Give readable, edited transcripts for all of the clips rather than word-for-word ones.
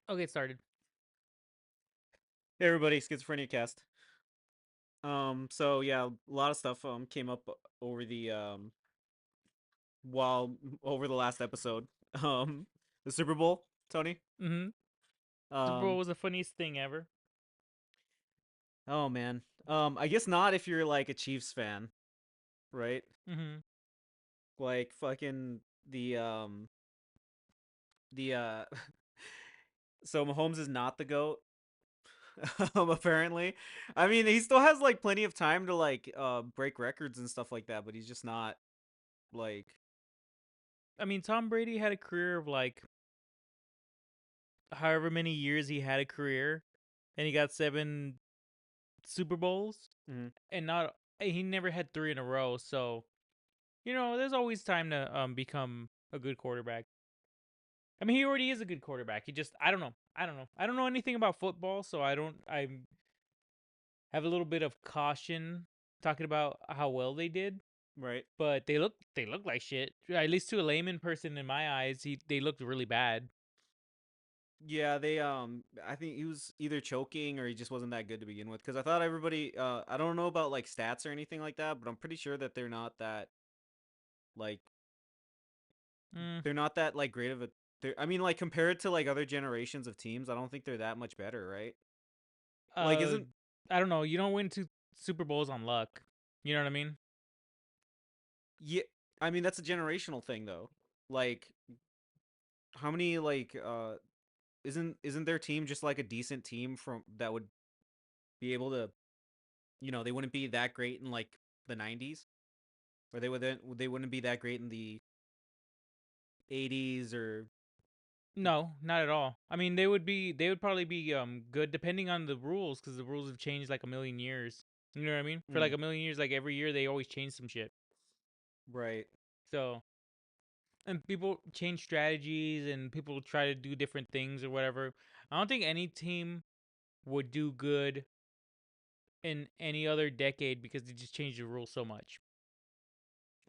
I'll get started. Hey everybody, Schizophreniacast. So yeah, a lot of stuff came up over the while over the last episode. Um, the Super Bowl, Tony. Mm-hmm. Super Bowl Um, was the funniest thing ever. oh man. I guess not if you're like a Chiefs fan, right? Mm-hmm. Like fucking the so Mahomes is not the GOAT. Apparently. I mean, he still has like plenty of time to like break records and stuff like that, but he's just not like I mean, Tom Brady had a career of like however many years he had a career, and he got 7 Super Bowls, mhm, and not he never had 3 in a row. So there's always time to become a good quarterback. I mean, he already is a good quarterback. He just I don't know. I don't know anything about football, so I have a little bit of caution talking about how well they did. right. But they look like shit. At least to a layman person in my eyes, they looked really bad. Yeah, they I think he was either choking or he just wasn't that good to begin with cuz I thought everybody I don't know about like stats or anything like that, but I'm pretty sure that like Mm, they're not that like great of a I mean like compared to like other generations of teams, I don't think they're that much better, right? Like uh, isn't I don't know. You don't win 2 Super Bowls on luck. You know what I mean? yeah, I mean that's a generational thing though. Like how many like isn't their team just like a decent team from that would be able to, they wouldn't be that great in like the 90s or they wouldn't be that great in the 80s or No, not at all. I mean, they would probably be good depending on the rules because the rules have changed like a million years. You know what I mean? For like mm, a million years, like every year they always change some shit. right. So and people change strategies and people try to do different things or whatever. I don't think any team would do good in any other decade because they just changed the rules so much.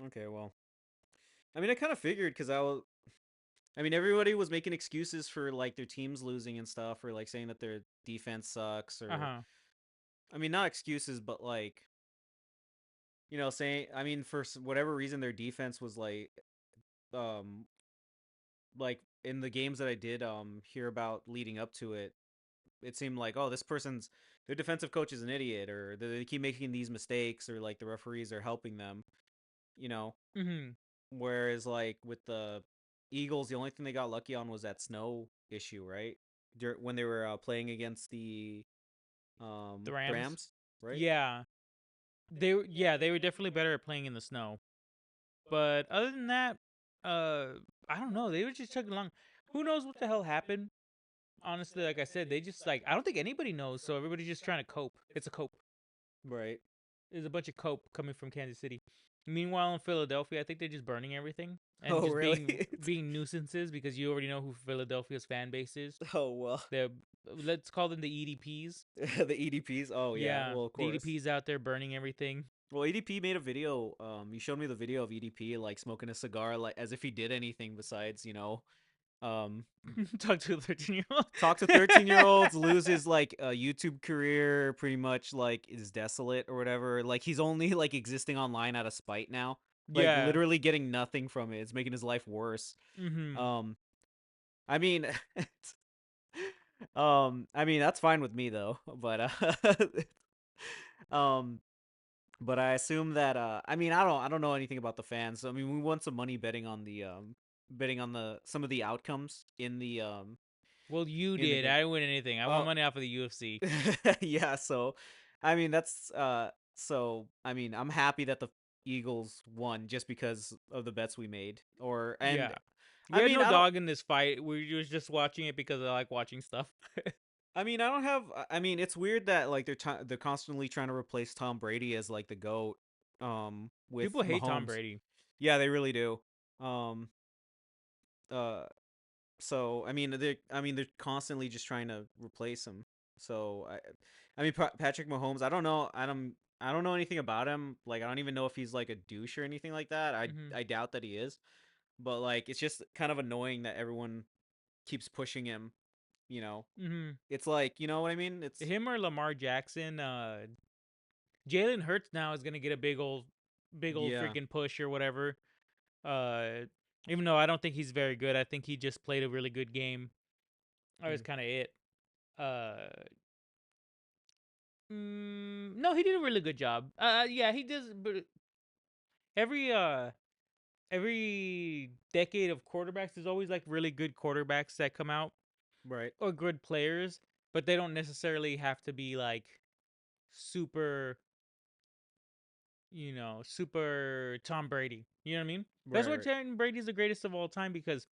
Okay, well, I mean I kind of figured cuz I mean everybody was making excuses for like their teams losing and stuff or like saying that their defense sucks Uh or huh. I mean not excuses but like saying I mean for whatever reason their defense was um like in the games that I did hear about leading up to it, it seemed like, oh, this person's their defensive coach is an idiot, or they keep making these mistakes, or like the referees are helping them, you know. Hmm. Whereas like with the Eagles, the only thing they got lucky on was that snow issue, right? When they were playing against the The Rams. Rams, right? Yeah, they were definitely better at playing in the snow. But other than that, uh, I don't know. They were just chugging along. Who knows what the hell happened? Honestly, like I said, they just like I don't think anybody knows. So everybody's just trying to cope. It's a cope. Right. There's a bunch of cope coming from Kansas City. Meanwhile, in Philadelphia, I think they're just burning everything and Oh, just really? being nuisances because you already know who Philadelphia's fan base is. Oh well. They're let's call them the EDPs. The EDPs. Oh yeah. Yeah, Well, of the course. EDPs out there burning everything. Well, EDP made a video. You showed me the video of EDP like smoking a cigar, like as if he did anything besides, um, Talk to a 13-year-old. talk to 13-year-olds, lose his like YouTube career, pretty much like is desolate or whatever. Like he's only like existing online out of spite now. Like Yeah. literally getting nothing from it. It's making his life worse. Mm-hmm. Um, I mean, I mean that's fine with me though. But um, but I assume that I mean I don't know anything about the fans. So, I mean we won some money betting on the some of the outcomes Well, you in the did. game. I didn't win anything. I won Oh money off of the UFC. yeah, so I mean that's so I mean I'm happy that the Eagles won just because of the bets we made. Or and Yeah. We I had mean no I don't dog in this fight. We was just watching it because I like watching stuff. I don't have I mean it's weird that like they're constantly trying to replace Tom Brady as like the GOAT with People hate Tom Mahomes. Brady. Yeah, they really do. Um uh so I mean they're constantly just trying to replace him. So I mean Patrick Mahomes, I don't know anything about him. Like I don't even know if he's like a douche or anything like that. Hmm. I doubt that he is. But like it's just kind of annoying that everyone keeps pushing him you know. Mm-hmm. It's like, you know what I mean? It's Him or Lamar Jackson. Jalen Hurts now is gonna get a big old yeah. freaking push or whatever. Uh, Even though I don't think he's very good, I think he just played a really good game. That was Mm, kind of it. Uh, no, he did a really good job. Yeah, he does. But every uh, every decade of quarterbacks, there's always like really good quarterbacks that come out right. or good players, but they don't necessarily have to be like super, super Tom Brady. You know what I mean? That's Right, why right. Tom Brady's the greatest of all time because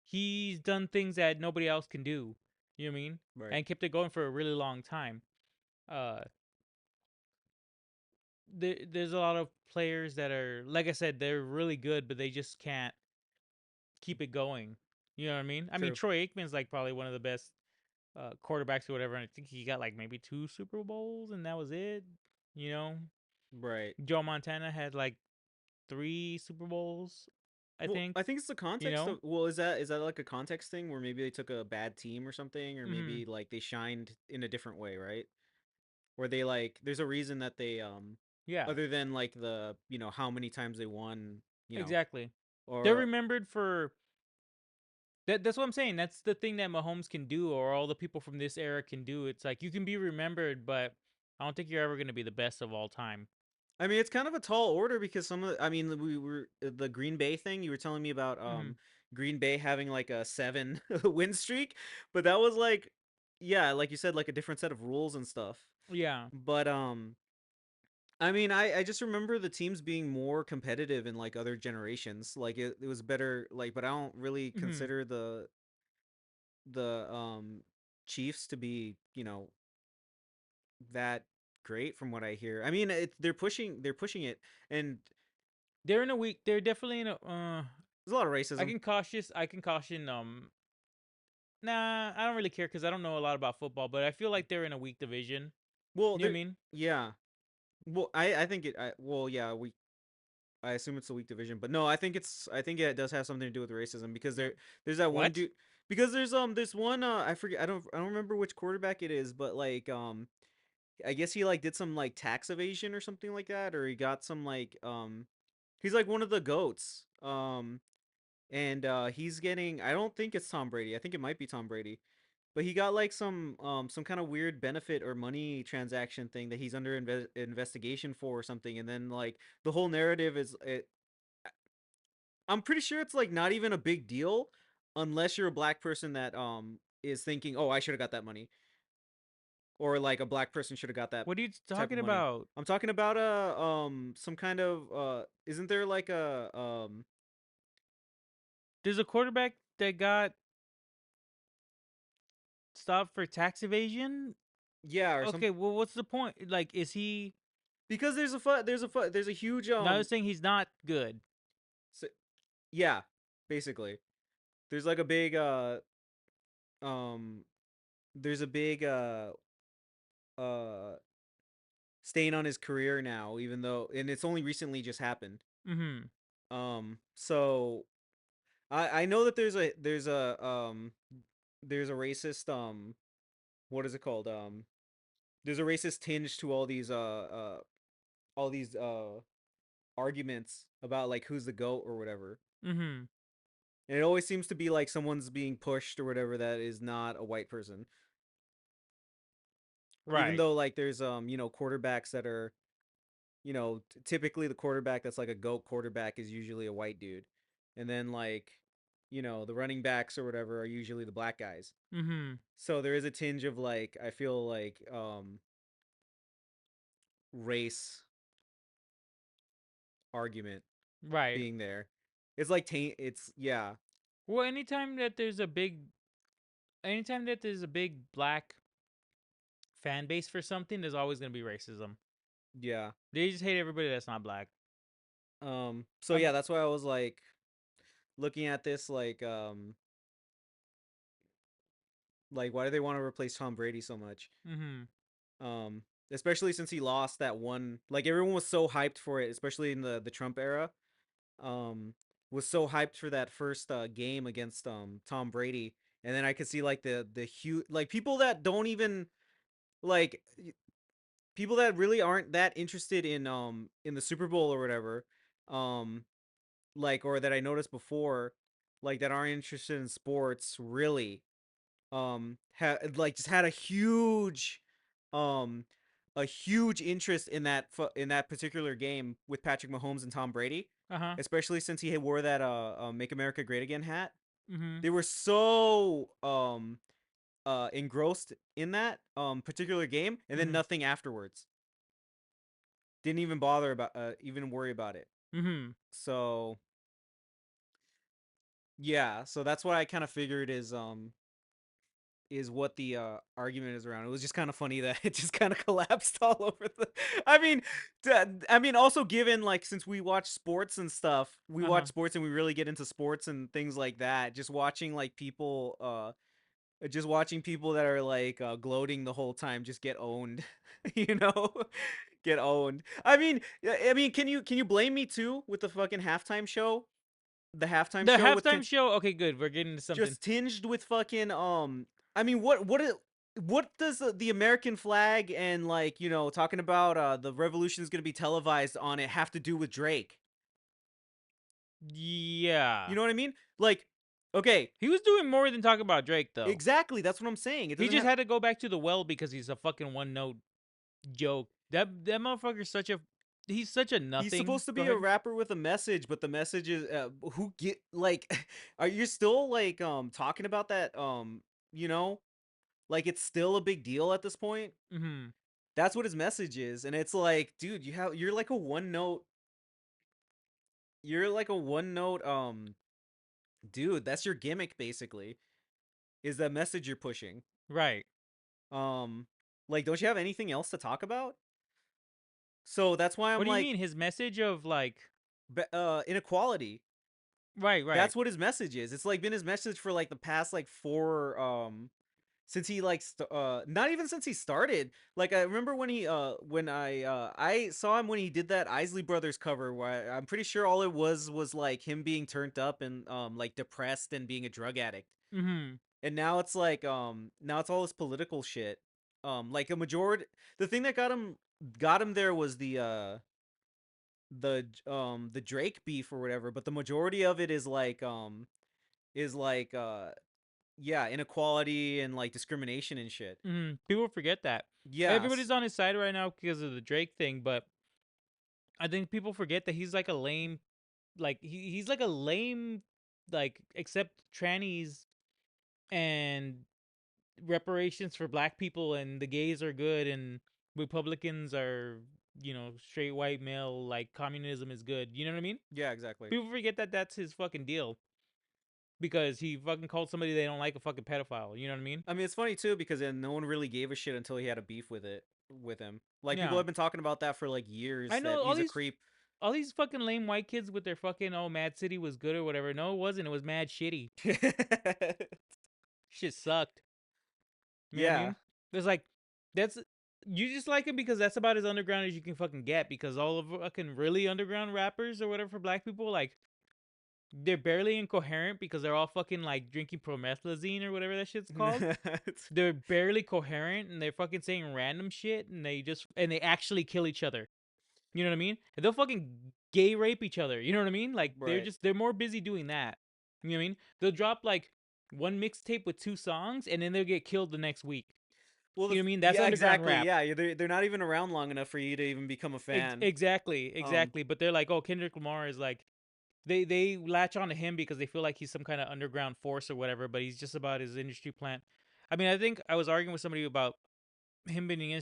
he's done things that nobody else can do. You know what I mean? Right. And kept it going for a really long time. Uh, there's a lot of players that are, like I said, they're really good, but they just can't keep it going. You know what I mean? I mean, True. Troy Aikman's like probably one of the best quarterbacks or whatever, and I think he got like maybe 2 Super Bowls, and that was it. You know, Right. Joe Montana had like 3 Super Bowls, I Well, think. I think it's the You context know? of well, is that like a context thing where maybe they took a bad team or something, or Mm-hmm. maybe like they shined in a different way, right? Where they like there's a reason that they Yeah, other than like the, how many times they won, exactly. They're or remembered for that. That's what I'm saying. That's the thing that Mahomes can do, or all the people from this era can do. It's like you can be remembered, but I don't think you're ever going to be the best of all time. I mean, it's kind of a tall order because I mean, we were the Green Bay thing. You were telling me about Mm-hmm. Green Bay having like a 7 win streak, but that was like, yeah, like you said, like a different set of rules and stuff. Yeah. But I mean, I just remember the teams being more competitive in like other generations. Like it was better. Like, but I don't really Mm-hmm. consider the Chiefs to be, that great from what I hear. I mean, they're pushing it, and They're in a week. They're definitely in a. there's a lot of racism. I can caution. Nah, I don't really care because I don't know a lot about football, but I feel like they're in a weak division. Well, You know what there, I mean? yeah. Well, I think well, yeah, I assume it's a weak division, but no, I think it does have something to do with racism because there's that one What? dude because there's this one I forget I don't remember which quarterback it is, but like I guess he like did some like tax evasion or something like that, or he got some like he's like one of the goats. And he's getting I don't think it's Tom Brady. I think it might be Tom Brady. But he got like some kind of weird benefit or money transaction thing that he's under investigation for or something, and then like the whole narrative is I'm pretty sure it's like not even a big deal unless you're a black person that is thinking, "Oh, I should have got that money." Or like a black person should have got that What are you type of talking money. about? I'm talking about some kind of isn't there like a There's a quarterback that got stopped for tax evasion. yeah, or some Okay, well, what's the point? Like, is he? because there's a huge No, I was saying he's not good. s yeah, basically. There's like a big um there's a big uh stain on his career now, even though and it's only recently just happened. Mm-hmm. So I know that there's a racist what is it called? There's a racist tinge to all these arguments about like who's the goat or whatever. Mm-hmm. And it always seems to be like someone's being pushed or whatever that is not a white person. Even Right. though like there's quarterbacks that are typically the quarterback that's like a goat quarterback is usually a white dude. And then like the running backs or whatever are usually the black guys. Mm-hmm. So there is a tinge of like I feel like race argument Right. being there. It's like it's yeah. Well, anytime that there's a big black fan base for something, there's always gonna be racism. Yeah. They just hate everybody that's not black. So yeah, that's why I was like looking at this like why do they want to replace Tom Brady so much? Mm-hmm. Um Especially since he lost that one like everyone was so hyped for it, especially in the Trump era. Um was so hyped for that first game against Tom Brady and then I could see like the huge like people that don't even like people that really aren't that interested in the Super Bowl or whatever, um like or that I noticed before, like that aren't interested in sports really, like just had um a huge interest in in that particular game with Patrick Mahomes and Tom Brady, Uh huh. especially since he wore that Make America Great Again hat. Mhm. They were so engrossed in that particular game, and then Mhm. nothing afterwards. Didn't even bother about even worry about it. Mhm. So yeah, so that's what I kind of figured is what the argument is around. It was just kind of funny that it just kind of collapsed all over the. I mean, I mean, also given like since we watch sports and stuff, we Uh watch huh. sports and we really get into sports and things like that. Just watching people that are like gloating the whole time just get owned, you know, get owned. I mean, can you blame me too with the fucking halftime show? The halftime The show halftime show. Okay, good. We're getting to something. just tinged with fucking I mean what does the American flag and like talking about the revolution is going to be televised on it have to do with Drake? You Yeah. know what I mean? Like, okay, He was doing more than talk about Drake though. exactly, that's what I'm saying. It He doesn't just have. had to go back to the well because he's a fucking one note joke. That motherfucker's such a he's such a He's nothing. supposed to Go be a ahead. rapper with a message, but the message is who get like are you still like talking about that you know like it's still a big deal at this point? Mhm. That's what his message is, and it's like, dude, you're like a one note dude, that's your gimmick basically. Is that message you're pushing. Right. Um like don't you have anything else to talk about? So that's why What I'm do you like mean his message of like inequality. right, right. That's what his message is. It's like been his message for like the past like four since he like not even since he started. Like I remember when I saw him when he did that Isley Brothers cover where I'm pretty sure all it was like him being turned up and like depressed and being a drug addict. Mhm. And now it's like now it's all this political shit. Like a majority the thing that got him there was the Drake beef or whatever, but the majority of it is like yeah, inequality and like discrimination and shit. Mhm. People forget that. Yes. Everybody's on his side right now because of the Drake thing, but I think people forget that he's like a lame like he's like a lame like accept trannies and reparations for black people and the gays are good and Republicans are, straight white male, like communism is good. You know what I mean? Yeah, exactly. People forget that that's his fucking deal because he fucking called somebody they don't like a fucking pedophile. You know what I mean? I mean, it's funny too because then no one really gave a shit until he had a beef with him. Like people Yeah. have been talking about that for like I years that know he's a creep. all these fucking lame white kids with their fucking oh Mad City was good or whatever. No, it wasn't. It was mad shitty. Shit sucked. You know what I Yeah. mean? There's like that's you just like him because that's about as underground as you can fucking get because all of fucking really underground rappers or whatever for black people like they're barely incoherent because they're all fucking like drinking promethazine or whatever that shit's called. They're barely coherent and they're fucking saying random shit and they actually kill each other. You know what I mean? And they'll fucking gay rape each other. You know what I mean? Like Right. they're more busy doing that. You know what I mean? They'll drop like one mixtape with two songs and then they'll get killed the next week. Well, You know what I mean? That's yeah, underground exactly. rap. Yeah, they're not even around long enough for you to even become a fan. Exactly, Um, exactly. But they're like, oh, Kendrick Lamar is like they latch on to him because they feel like he's some kind of underground force or whatever, but he's just about his industry plant. I mean, I think I was arguing with somebody about him being an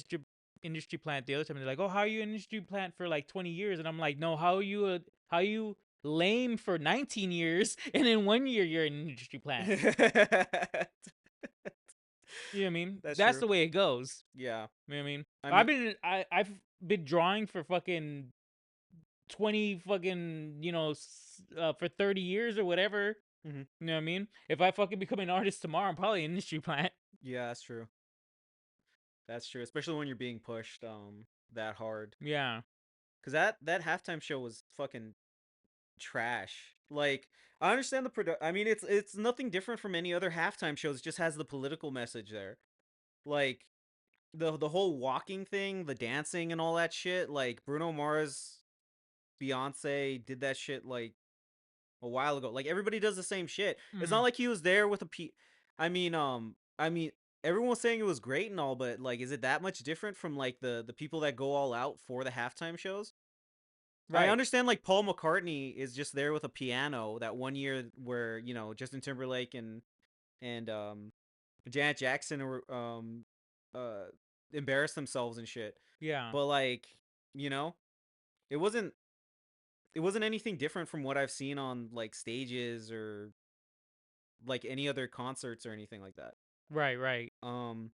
industry plant the other time. They're like, "Oh, how are you an industry plant for like 20 years?" And I'm like, "No, how you lame for 19 years and in 1 year you're an industry plant." that's You know what I mean? That's true. the way it goes. Yeah. You know what I mean? I mean, I've been drawing for fucking 20 fucking, for 30 years or whatever. mhm. You know what I mean? If I fucking become an artist tomorrow, I'm probably an industry plant. Yeah, that's true. That's true, especially when you're being pushed that hard. Yeah. Cuz that halftime show was fucking trash. Like I understand the I mean, it's nothing different from any other halftime shows. It just has the political message there. Like the whole walking thing, the dancing and all that shit. Like Bruno Mars, Beyonce did that shit like a while ago. Like everybody does the same shit. It's not Mhm. like he was there with a I mean, everyone was saying it was great and all, but like, is it that much different from like the people that go all out for the halftime shows? I Right. understand like Paul McCartney is just there with a piano that one year where Justin Timberlake and Janet Jackson uh embarrassed themselves and shit. Yeah. But like you know it wasn't anything different from what I've seen on like stages or like any other concerts or anything like that. Right, right. Um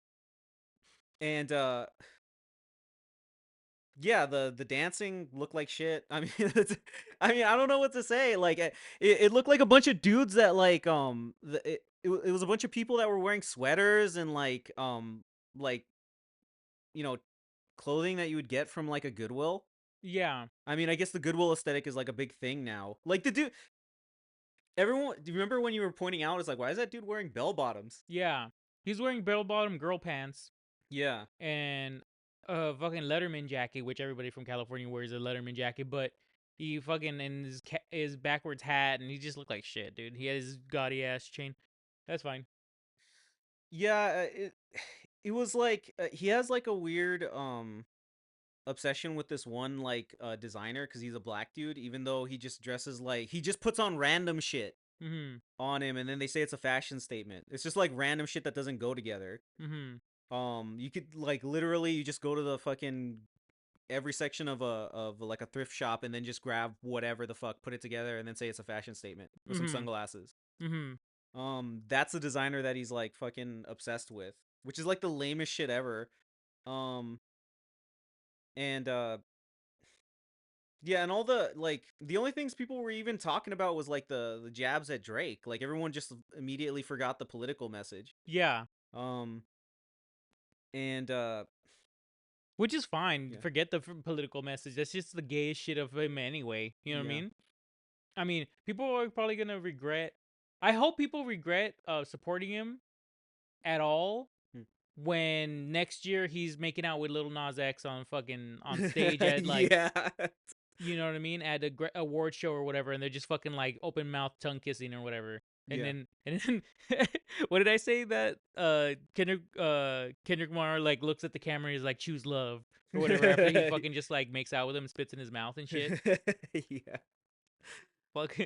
and yeah, the dancing looked like shit. I mean, I don't know what to say. Like it looked like a bunch of dudes that like it was a bunch of people that were wearing sweaters and like you know clothing that you would get from like a Goodwill. Yeah. I mean, I guess the Goodwill aesthetic is like a big thing now. Like the dude, everyone. Do you remember when you were pointing out? It's like, why is that dude wearing bell bottoms? Yeah. He's wearing bell-bottom girl pants Yeah, and a fucking Letterman jacket, which everybody from California wears a Letterman jacket, but he fucking in his backwards hat and he just looked like shit, dude. He had his gaudy ass chain. That's fine. yeah. It was like he has like a weird obsession with this one like designer because he's a black dude. Even though he just dresses like he just puts on random shit Mhm. on him, and then they say it's a fashion statement. It's just like random shit that doesn't go together. Mhm. You could like literally you just go to the fucking every section of like a thrift shop and then just grab whatever the fuck, put it together, and then say it's a fashion statement with some Mhm. sunglasses. Mhm. That's the designer that he's like fucking obsessed with, which is like the lamest shit ever. Um, and yeah, and all the like the only things people were even talking about was like the jabs at Drake. Like everyone just immediately forgot the political message. Yeah. Um, and Which is fine. yeah, Forget the political message. That's just the gayest shit of him anyway. You know what I yeah. mean? I mean, people are probably gonna regret. I hope people regret supporting him at all Hmm. when next year he's making out with Little Nas X on fucking on stage at like, Yeah. you know what I mean, at a award show or whatever, and they're just fucking like open mouth tongue kissing or whatever. Yeah. And then what did I say that Kendrick Lamar like looks at the camera and he's like choose love or whatever after he fucking just like makes out with him, spits in his mouth and shit. Yeah. Fuck.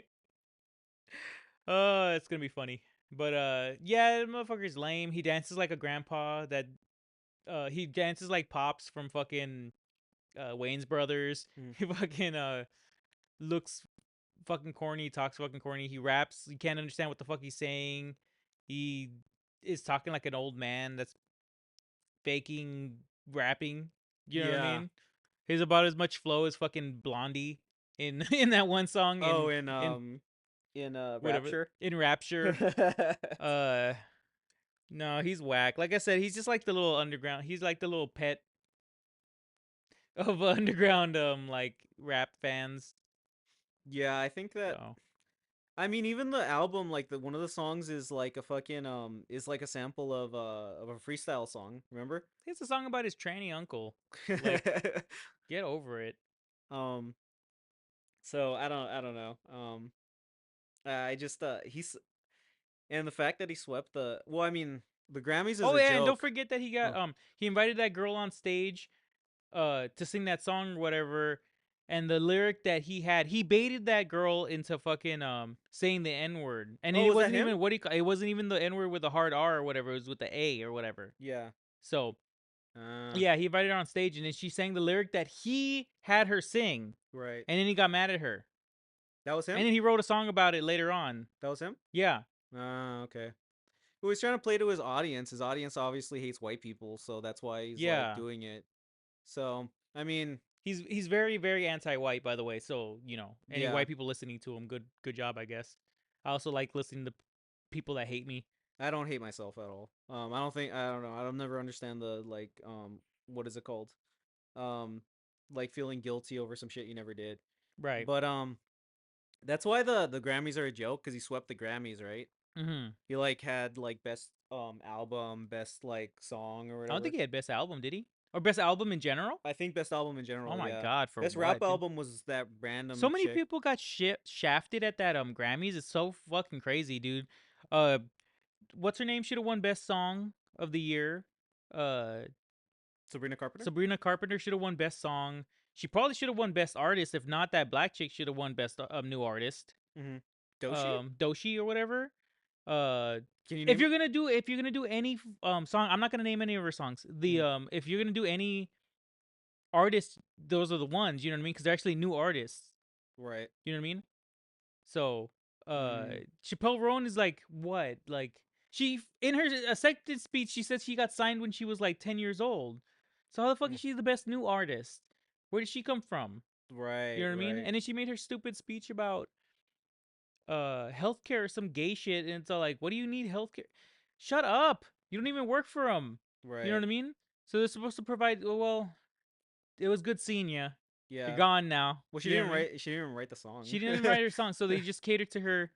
It's gonna be funny. But yeah, the motherfucker's lame. He dances like a grandpa that he dances like Pops from fucking Wayne's Brothers. Mm. He fucking looks fucking corny, talks fucking corny. He raps, you can't understand what the fuck he's saying. He is talking like an old man that's faking rapping. You know what I Yeah. mean? He's about as much flow as fucking Blondie in in that one song Oh, in in whatever Rapture. in Rapture. Uh No, he's whack. Like I said, he's just like the little underground. He's like the little pet of underground like rap fans. Yeah, I think that So I mean even the album like the one of the songs is like a fucking is like a sample of a freestyle song, remember? it's a song about his tranny uncle. Like, get over it. um so I don't know. I just he's and the fact that he swept the well, I mean, the Grammys is Oh a yeah, and don't joke. forget that he got Oh, he invited that girl on stage to sing that song or whatever. And the lyric that he had, he baited that girl into fucking saying the N word, and oh, it was that wasn't him? even it wasn't even the N word with a hard R or whatever. It was with the A or whatever. Yeah. So Uh, yeah, he invited her on stage, and then she sang the lyric that he had her sing, right. and then he got mad at her, That was him? and then he wrote a song about it later on. That was him? Yeah, Okay. Well, he's trying to play to his audience. His audience obviously hates white people, so that's why he's like yeah. doing it. So, I mean, He's very very anti-white, by the way. So you know, any yeah, white people listening to him, good job, I guess. I also like listening to people that hate me. I don't hate myself at all. I don't think I don't know. I'll never understand the like what is it called? Um like feeling guilty over some shit you never did. Right. But That's why the Grammys are a joke because he swept the Grammys, right? Mm-hmm. He like had like best album, best like song or I don't think whatever. he had best album, did he? Or best album in general? I think best album in Oh general, my yeah. god, for Best rap what, dude? album was that So random many chick. people got shafted at that Grammys. It's so fucking crazy, dude. Uh, what's her name? Should have won best song of the year. Uh, Sabrina Carpenter? Sabrina Carpenter should have won best song. She probably should have won best artist. If not, that black chick should have won best new artist. Mm-hmm. Doshi? Doshi or whatever. Uh, Can you if name? you're gonna do any song, I'm not gonna name any of her songs. The Mm, if you're gonna do any artists, those are the ones. You know what I mean? Because they're actually new artists. right. You know what I mean? So, uh, Mm, Chappelle Roan is like what? Like she in her acceptance speech, she said she got signed when she was like 10 years old. So how the fuck mm, is she the best new artist? Where did she come from? You right, know what I mean? right. And then she made her stupid speech about healthcare or some gay shit, and it's all like, what do you need healthcare? Shut up! You don't even work for them. You know Right. what I mean? So they're supposed to provide. Well, it was good seeing you. You're Yeah. gone now. Well, You know what I mean? she didn't even write the song. She didn't write her song, so they just catered to her.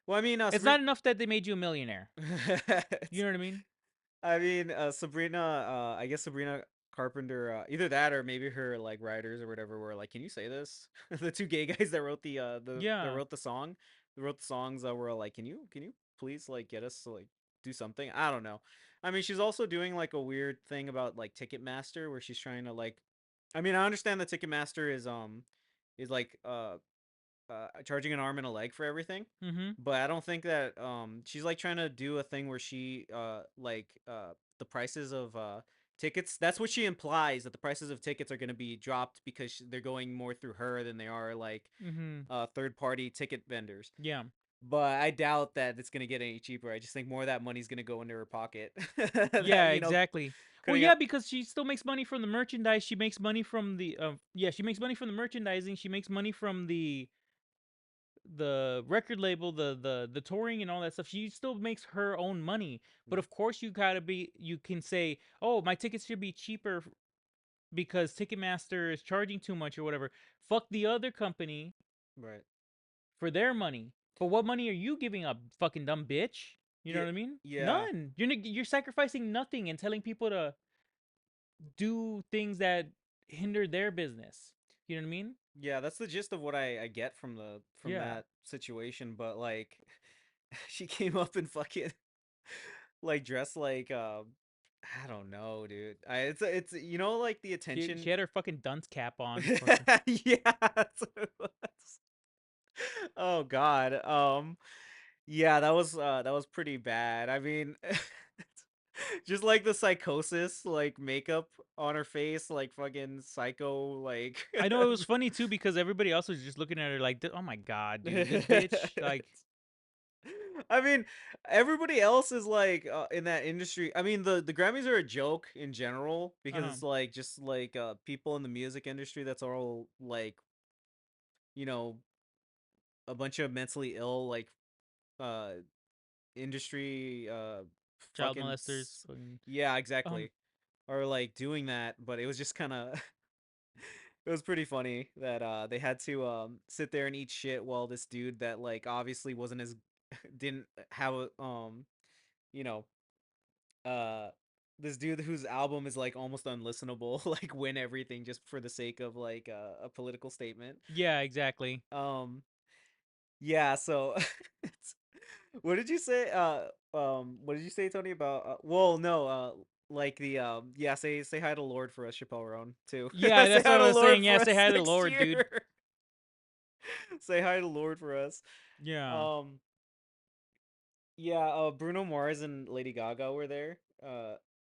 Well, I mean, It's not enough that they made you a millionaire. You it's- know what I mean? I mean, Sabrina. I guess Sabrina Carpenter. Either that or maybe her like writers or whatever were like, "Can you say this?" The two gay guys that wrote the that Yeah. wrote the song, that wrote the songs that were like, "Can you please like get us to like do something?" I don't know. I mean, she's also doing like a weird thing about like Ticketmaster where she's trying to like. I mean, I understand that Ticketmaster is like charging an arm and a leg for everything. Mm-hmm. But I don't think that she's like trying to do a thing where she the prices of tickets. That's what she implies, that the prices of tickets are going to be dropped because they're going more through her than they are like Mm-hmm. third party ticket vendors. Yeah. But I doubt that it's going to get any cheaper. I just think more of that money's going to go into her pocket. That Yeah, exactly. Well, cutting yeah, out. because she still makes money from the merchandise. She makes money from the yeah, she makes money from the merchandising. She makes money from the record label, the touring and all that stuff. She still makes her own money. But of course you can say, "Oh, my tickets should be cheaper because Ticketmaster is charging too much or whatever." Fuck the other company Right. for their money. But what money are you giving up, fucking dumb bitch? You know Yeah. what I mean? Yeah. None. You're sacrificing nothing and telling people to do things that hinder their business. You know what I mean? Yeah, that's the gist of what I get from the from Yeah. that situation. But like, she came up and fucking like dressed like I don't know, dude. It's like the She attention. had her fucking dunce cap on. Fucking. Yeah, that's what it was. Oh God. Yeah, that was pretty bad. I mean, just like the psychosis, like makeup on her face, like fucking psycho, like. I know it was funny too because everybody else was just looking at her like, "Oh my god, dude, this bitch!" Like, I mean, everybody else is like in that industry. I mean, the Grammys are a joke in general because uh, it's like just like people in the music industry that's all like you know a bunch of mentally ill like uh industry child molesters. Fucking. yeah, Um, exactly, are like doing that. But it was just kind of it was pretty funny that they had to sit there and eat shit while this dude that like obviously wasn't as didn't have a you know uh this dude whose album is like almost unlistenable like win everything just for the sake of like a political statement. yeah, exactly. um yeah, so it's, what did you say, what did you say, Tony, about well no like the yeah, say hi to Lord for us, Chappelle Roan, too. Yeah, Say that's what hi I to was Lord saying. for Yeah, say us hi to the next Lord, dude. year. Say hi to Lord for us. Yeah, um Yeah, Bruno Mars and Lady Gaga were there.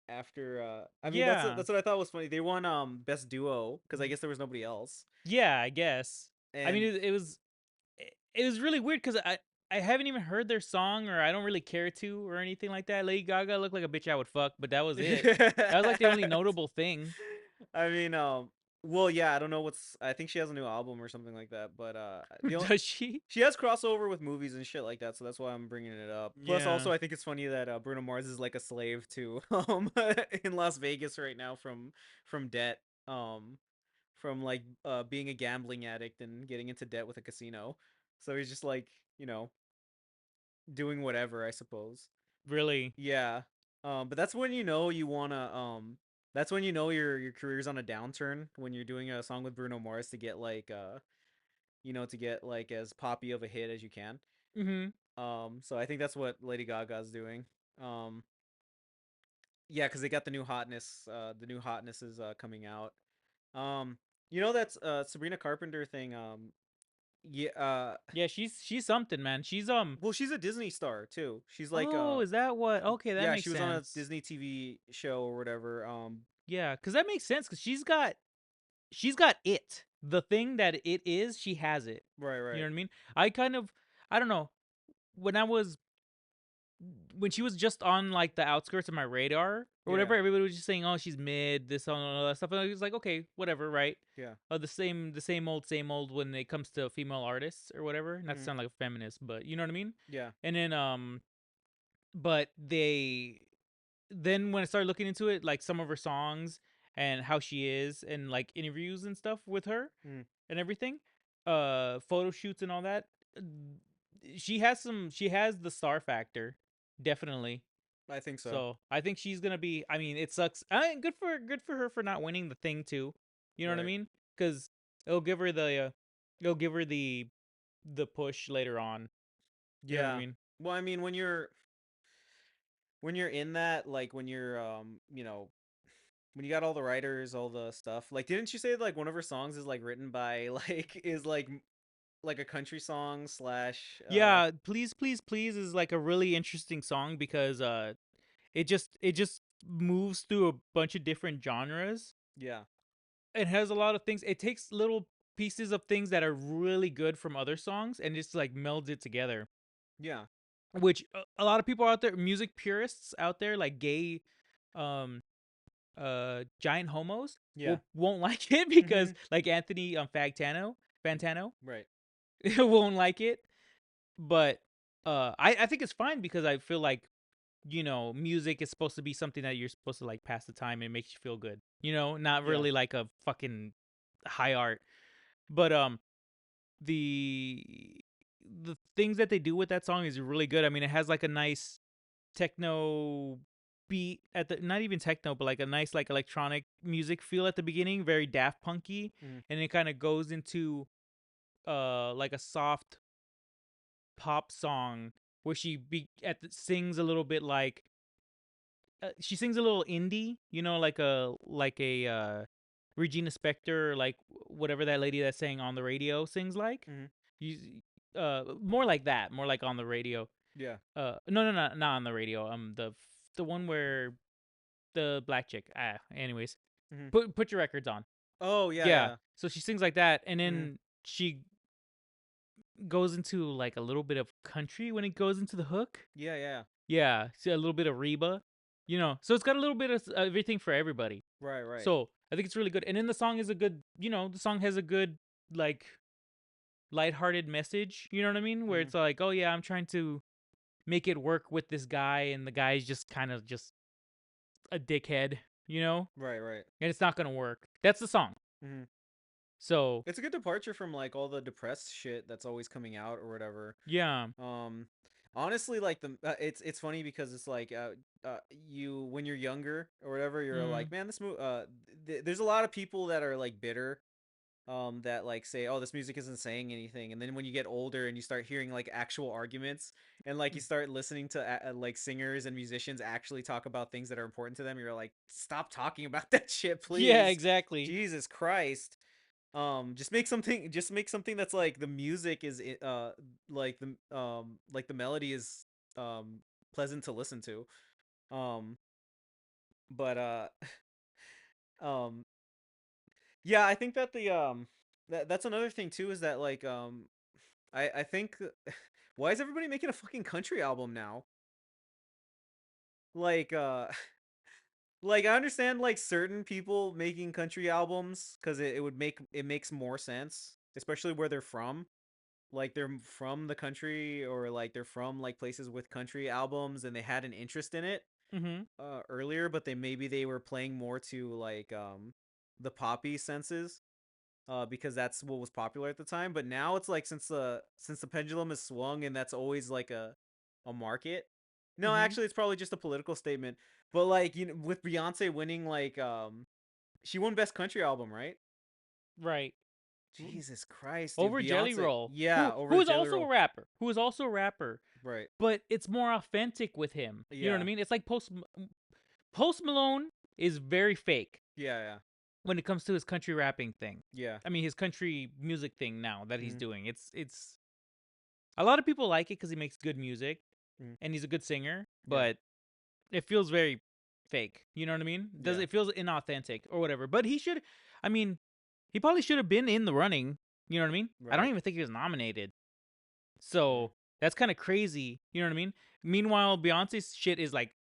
After I mean yeah, that's what I thought was funny. They won best duo because I guess there was nobody else. yeah. I guess. I mean, And it was really weird because I haven't even heard their song or I don't really care to or anything like that. Lady Gaga looked like a bitch I would fuck, but that was it. That was like the only notable thing. I mean well, yeah, I don't know what's I think she has a new album or something like that, but the only Does she? she has crossover with movies and shit like that, so that's why I'm bringing it up. Plus, Yeah. also, I think it's funny that Bruno Mars is like a slave to in Las Vegas right now from debt, um, from like being a gambling addict and getting into debt with a casino. So he's just like, you know, doing whatever, I suppose. Really. Yeah. But that's when you know you wanna that's when you know your career's on a downturn when you're doing a song with Bruno Mars to get like to get like as poppy of a hit as you can. Mhm. So I think that's what Lady Gaga's doing. Um yeah, cuz they got the new hotness is coming out. Um that's Sabrina Carpenter thing yeah Yeah, she's something, man. She's well, she's a Disney star too. She's like Oh, is that what? Okay, that yeah, she makes was on a sense. Disney TV show or whatever. Yeah, cuz that makes sense cuz she's got it. The thing that it is, she has it. Right, You know right. what I mean? I kind of I don't know. When I was when she was just on like the outskirts of my radar or Yeah. whatever, everybody was just saying, "Oh, she's mid," this and all that stuff. And I was like, "Okay, whatever, right?" Yeah. The same old when it comes to female artists or whatever. Not to Mhm. sound like a feminist, but you know what I mean. Yeah. And then but then when I started looking into it, like some of her songs and how she is, and like interviews and stuff with her Mhm. and everything, photo shoots and all that, uh, she has the star factor, definitely. I think so. So I think she's gonna be. I mean, it sucks. Good for her for not winning the thing too. You know what I Right. mean? Because it'll give her it'll give her the push later on. You know what I Yeah. mean? Well, I mean, when you're in that, like when you're when you got all the writers, all the stuff. Like, didn't you say like one of her songs is like written by like a country song slash Yeah. Please, please, please is like a really interesting song because it just moves through a bunch of different genres. yeah. It has a lot of things. It takes little pieces of things that are really good from other songs and just like melds it together. Yeah. Which a lot of people out there, music purists out there, like gay, um, giant homos, Yeah. won't like it because Mhm. like Anthony Fantano Right. won't like it. But I think it's fine because I feel like music is supposed to be something that you're supposed to like pass the time and makes you feel good. Not Yeah. really like a fucking high art. But the the things that they do with that song is really good. I mean, it has like a nice techno beat at the not even techno, but like a nice like electronic music feel at the beginning, very Daft Punky, Mhm. and it kind of goes into like a soft pop song where sings a little bit like she sings a little indie, like a Regina Spektor, like whatever that lady that sang on the radio sings like. Mhm. You more like that, more like on the radio. Yeah. No, no, no, not on the radio. The one where the black chick. Anyways, Mhm. put your records on. Oh, yeah, Yeah. yeah. So she sings like that, and Mhm. then she goes into like a little bit of country when it goes into the hook. Yeah, yeah. Yeah, see a little bit of Reba, So it's got a little bit of everything for everybody. Right, right. So I think it's really good. And then the song is a good, the song has a good like lighthearted message. You know what I mean? Where Mhm. it's like, oh yeah, I'm trying to make it work with this guy, and the guy's just kind of just a dickhead, you know, Right, right. and it's not gonna work. That's the song. Mhm. So It's a good departure from like all the depressed shit that's always coming out or whatever. yeah. Um, honestly, like it's funny because it's like you when you're younger or whatever, you're like, Mm. man, there's a lot of people that are like bitter, that like say, oh, this music isn't saying anything, and then when you get older and you start hearing like actual arguments and like you start listening to like singers and musicians actually talk about things that are important to them, you're like, stop talking about that shit, Yeah, please. exactly. Jesus Christ. Just make something that's like the music is like the melody is pleasant to listen to. Um but um yeah, I think that that's another thing too is that like I think why is everybody making a fucking country album now? Like like I understand like certain people making country albums cuz it makes more sense, especially where they're from. Like they're from the country or like they're from like places with country albums and they had an interest in it Mm-hmm. earlier, but they were playing more to like the poppy senses. because that's what was popular at the time. But now it's like since the pendulum has swung and that's always like a market. No, Mhm. actually, it's probably just a political statement. But like with Beyonce winning like she won Best Country Album, right? Right. Jesus Christ, dude, Over Jelly Beyonce, Roll, yeah, who over who is Jelly also a Roll, rapper, right? but it's more authentic with him. You know what I Yeah, mean? It's like Post Malone is very fake yeah, yeah, when it comes to his country rapping thing. yeah. I mean, his country music thing now that he's Mm-hmm, doing. It's a lot of people like it because he makes good music mm-hmm, and he's a good singer, yeah, but it feels very fake. You know what I mean? Does yeah, it feels inauthentic or whatever? But he should. I mean, he probably should have been in the running. You know what I mean? I don't right. even think he was nominated. Mm-hmm, So that's kind of crazy. You know what I mean? Meanwhile, Beyonce's shit is like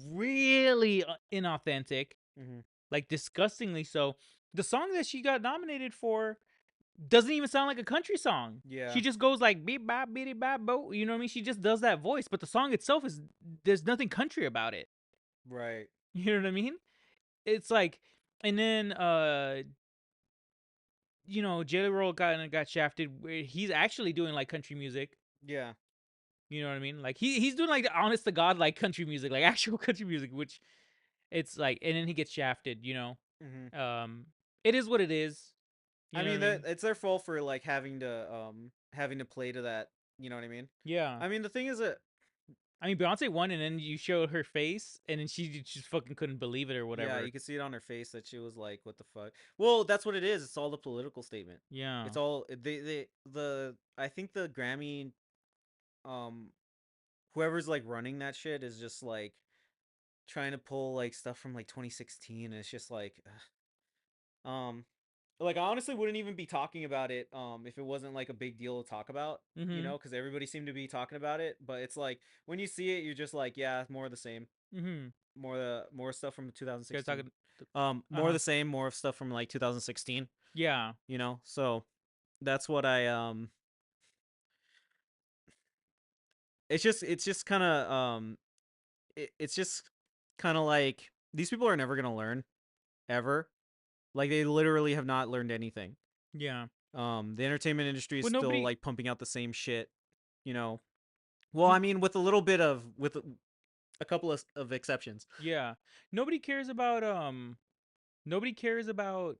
really inauthentic, mm-hmm, like disgustingly so. The song that she got nominated for doesn't even sound like a country song. yeah, She just goes like beep bop beep bop bo. You know what I mean? She just does that voice, but the song itself is there's nothing country about it. right. You know what I mean? It's like, and then Jelly Roll got shafted. Where he's actually doing like country music. Yeah. You know what I mean? Like he's doing like honest to god like country music, like actual country music, which it's like, and then he gets shafted. Mm-hmm. Um, it is what it is. I You know what I mean that mean? it's their fault for like having to play to that. You know what I mean? Yeah. I mean the thing is that I mean, Beyonce won, and then you showed her face, and then she just fucking couldn't believe it or yeah, whatever. you could see it on her face that she was like, "What the fuck?" Well, that's what it is. It's all the political statement. Yeah. It's all the I think the Grammy um whoever's like running that shit is just like trying to pull like stuff from like 2016. And it's just like ugh. Like I honestly wouldn't even be talking about it if it wasn't like a big deal to talk about, Mm-hmm. because everybody seemed to be talking about it. But it's like when you see it, you're just like, yeah, more of the same, Mm-hmm. more stuff from You're 2016. talking. Uh More of huh. the same, more of stuff from like 2016. Yeah. So that's what I it's just kind of it's just kind of like these people are never gonna learn ever. Like they literally have not learned anything. Yeah. The entertainment industry is Well, still nobody. like pumping out the same shit, you know. Well, n- I mean, with a little bit of with a couple of exceptions. Yeah. Nobody cares about Nobody cares about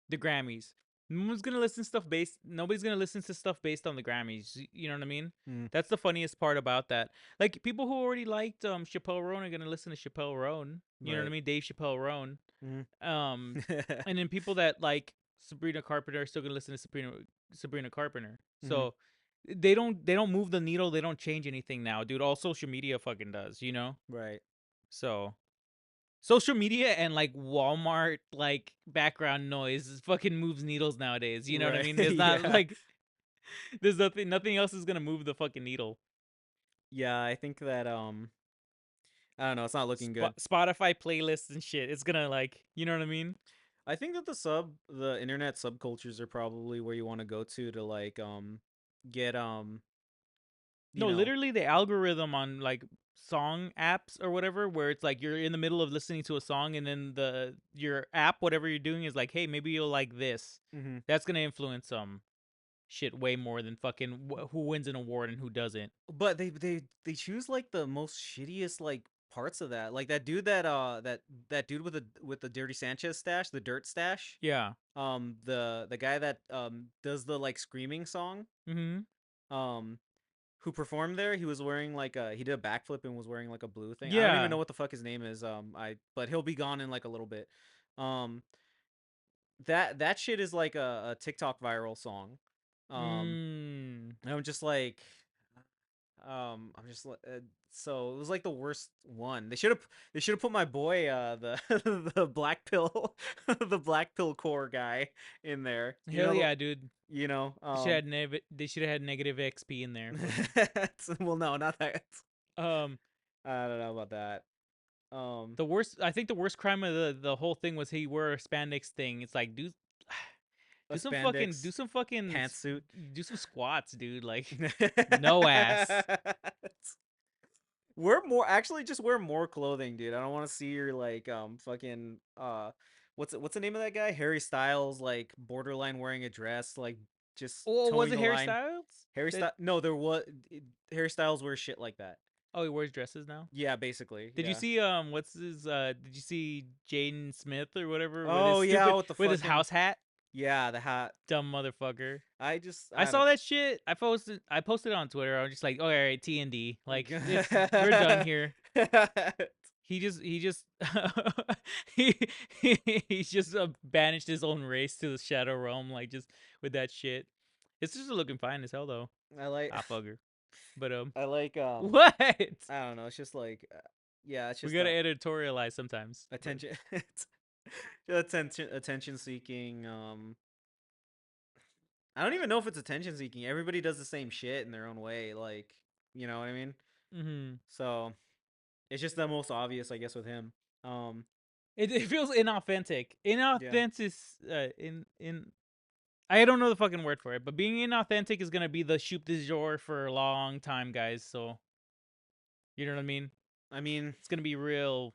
the Grammys. Nobody's gonna listen to stuff based on the Grammys. You know what I mean? Mm, That's the funniest part about that. Like people who already liked Chappelle Roan are gonna listen to Chappelle Roan. You know what I right. mean? Dave Chappelle Roan. Mm. Um, and then people that like Sabrina Carpenter are still gonna listen to Sabrina Carpenter. Hmm. So they don't move the needle. They don't change anything now, dude. All social media fucking does. Right. So social media and like Walmart like background noise fucking moves needles nowadays. You know what I Right. mean? There's not Yeah. like there's nothing else is gonna move the fucking needle. Yeah, I think that I don't know, it's not looking good. Spotify playlists and shit. It's gonna like you know what I mean? I think that the internet subcultures are probably where you want to go to like get you No, know. literally the algorithm on like song apps or whatever, where it's like you're in the middle of listening to a song and then the your app, whatever you're doing, is like, hey, maybe you'll like this. Hmm. That's gonna influence shit way more than fucking who wins an award and who doesn't. But they choose like the most shittiest like parts of that. Like that dude that dude with the Dirty Sanchez stash, the dirt stash. Yeah. The guy that does the like screaming song. Mm-hmm. Um who performed there, he was wearing like he did a backflip and was wearing like a blue thing. I don't even Yeah. know what the fuck his name is. I but he'll be gone in like a little bit. Um that shit is like a TikTok viral song. Um Mm. and I'm just like I'm just so it was like the worst one. They should have put my boy the the black pill the black pill core guy in there. Hell yeah, dude. You know They should have had negative XP in there. Fucking. well no, not that. Um. I don't know about that. Um The worst. I think the worst crime of the whole thing was he wore a spandex thing. It's like, dude, a do spandex some fucking pantsuit. do some squats, dude. Like no ass. Wear more, actually just wear more clothing, dude. I don't want to see your like fucking what's the name of that guy? Harry Styles, like borderline wearing a dress, like just Oh, was towing it the Harry line. Styles? Harry That Styles. No, there was Harry Styles wears shit like that. Oh, he wears dresses now. Yeah, basically. Did you Yeah. see what's his did you see Jaden Smith or whatever Oh yeah, with the with his fucking house hat? yeah, the hat. Dumb motherfucker. I I saw don't. that shit. I posted it on Twitter. I was just like, "Oh, all right, TND. Like we're done here." He just he he's just banished his own race to the shadow realm like just with that shit. It's just looking fine as hell though. I like Ah, bugger. But I like what? I don't know. It's just like yeah, it's We just gotta editorialize sometimes. But attention it's attention seeking. I don't even know if it's attention seeking. Everybody does the same shit in their own way. Like you know what I mean. mhm. So it's just the most obvious, I guess, with him. Um, It feels inauthentic. yeah. Inauthentic in I don't know the fucking word for it, but being inauthentic is gonna be the shoot du jour for a long time, guys. So you know what I mean? I mean, It's gonna be real.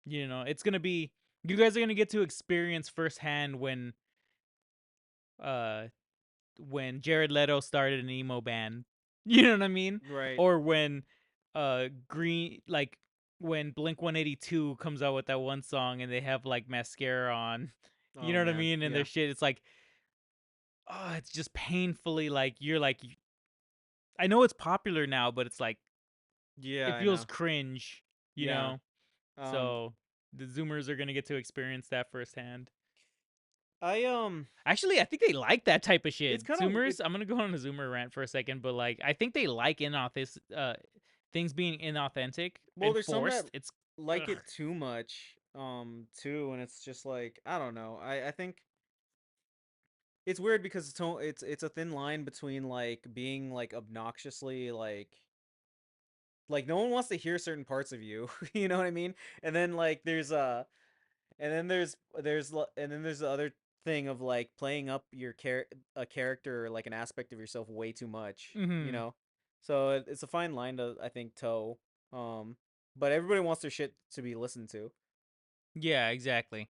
It's gonna be. You guys are gonna get to experience firsthand uh when Jared Leto started an emo band. You know what I mean? right. Or when Green like when Blink 182 comes out with that one song and they have like mascara on. You Oh know what I man. mean? And their Yeah. shit, it's like, oh, it's just painfully like you're like I know it's popular now, but it's like Yeah, it I feels know. cringe, you Yeah. know? Um, So the Zoomers are gonna get to experience that firsthand. I Actually, I think they like that type of it's shit. kind of Zoomers, I'm gonna go on a Zoomer rant for a second, but like I think they like inauthentic things being inauthentic well, and there's some that forced. It's like ugh. it too much, too, and it's just like I don't know. I think it's weird because it's a thin line between like being like obnoxiously like no one wants to hear certain parts of you, you know what I mean? And then like and then there's the other thing of like playing up a character or like an aspect of yourself way too much, you Mm-hmm. know. So it's a fine line to I think toe. Um, but everybody wants their shit to be listened to. Yeah, exactly. I'm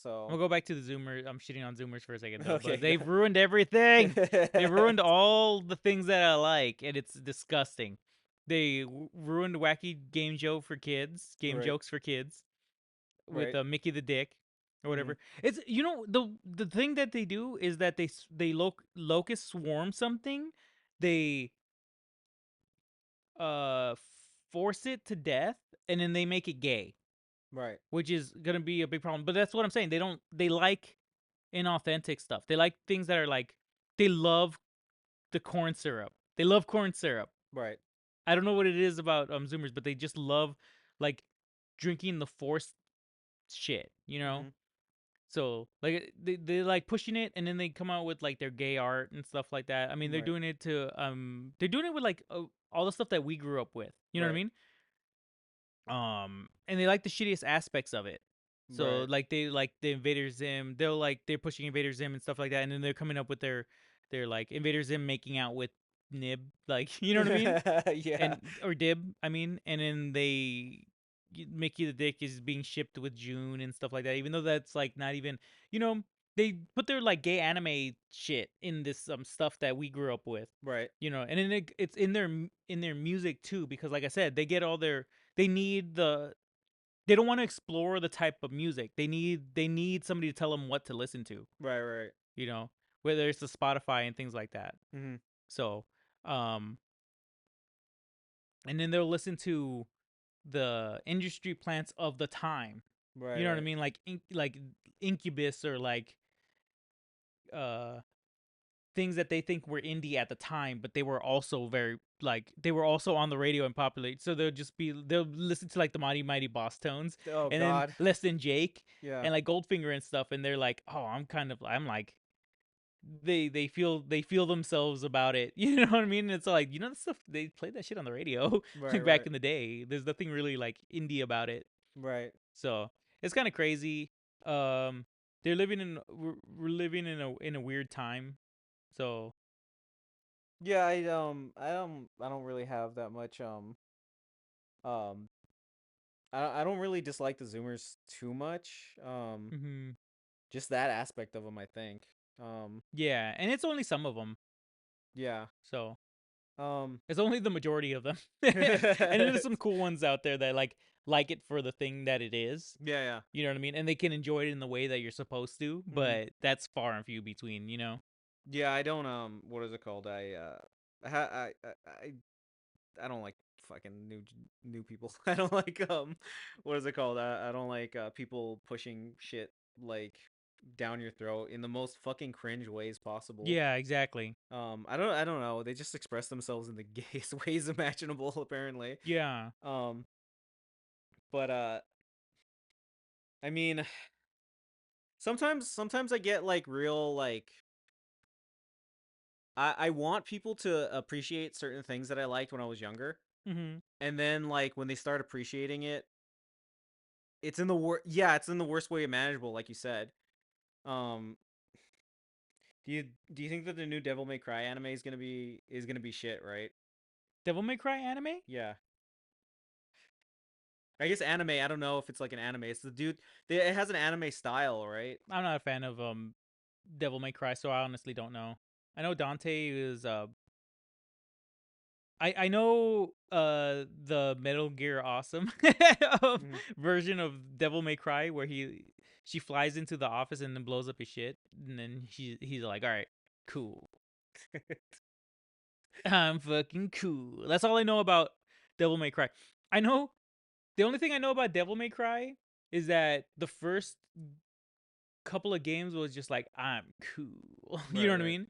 So gonna go back to the Zoomer. I'm shitting on Zoomers for a second though, okay, but go they've ruined everything. They've ahead. ruined all the things that I like, and it's disgusting. They ruined wacky game Right, jokes for kids with right. Mickey the Dick or Hmm. whatever. It's the thing that they do is that they locust swarm something, they uh force it to death, and then they make it gay, Right, which is gonna be a big problem. But that's what I'm saying. They like inauthentic stuff. They like things that are like they love the corn syrup. They love corn syrup. right. I don't know what it is about Zoomers, but they just love like drinking the forced shit. Hmm. So like they like pushing it, and then they come out with like their gay art and stuff like that. I mean, Right, they're doing it with like all the stuff that we grew up with. You know what I right, mean? And they like the shittiest aspects of it. So right. like they like the Invader Zim. They're pushing Invader Zim and stuff like that, and then they're coming up with their like Invader Zim making out with Nib, like you know what I mean? Yeah, And or Dib, I mean, and then Mickey the Dick is being shipped with June and stuff like that. Even though that's like not even, you know, they put their like gay anime shit in this stuff that we grew up with, right, and then it's in their music too, because like I said, they get all their they need the they don't want to explore the type of music. They need somebody to tell them what to listen to, right, right. you know, whether it's the Spotify and things like that. Hmm. So, um, and then they'll listen to the industry plants of the time. Right, You know what I right, mean? Like Incubus or like uh things that they think were indie at the time, but they were also very like they were also on the radio and popular. So they'll listen to like the Mighty Mighty Boss Tones, oh and then God. Less Than Jake Yeah. and like Goldfinger and stuff, and they're like, oh, I'm like they feel themselves about it. You know what I mean? It's like the stuff they played that shit on the radio Right, like back right, in the day. There's nothing really like indie about it. right. So it's kind of crazy. Um, they're living in we're living in a weird time. So Yeah, I don't really have that much um I don't really dislike the Zoomers too much. mhm. just that aspect of them, I think. Um, Yeah, and it's only some of them, yeah. so Um, it's only the majority of them. And there's some cool ones out there that like it for the thing that it is. yeah, yeah. You know what I mean? And they can enjoy it in the way that you're supposed to, Hmm. but that's far and few between, you know? Yeah, I don't. What is it called? I don't like fucking new people. I don't like what is it called? I don't like people pushing shit like down your throat in the most fucking cringe ways possible. Yeah, exactly. I don't know. They just express themselves in the gayest ways imaginable, apparently. Yeah. Um, but I mean, sometimes I get like real like I want people to appreciate certain things that I liked when I was younger, Mhm. and then like when they start appreciating it, it's in the it's in the worst way imaginable, like you said. Um, do you think that the new Devil May Cry anime is gonna be shit, right? Devil May Cry anime? Yeah. I guess anime, I don't know if it's like an anime. It's the dude it has an anime style, right? I'm not a fan of Devil May Cry, so I honestly don't know. I know Dante is I know the Metal Gear Awesome of Mhm. version of Devil May Cry where she flies into the office and then blows up his shit and then he's like, "All right, cool. I'm fucking cool." That's all I know about Devil May Cry. I know the only thing I know about Devil May Cry is that the first couple of games was just like, I'm cool. You Right, know what I right. mean?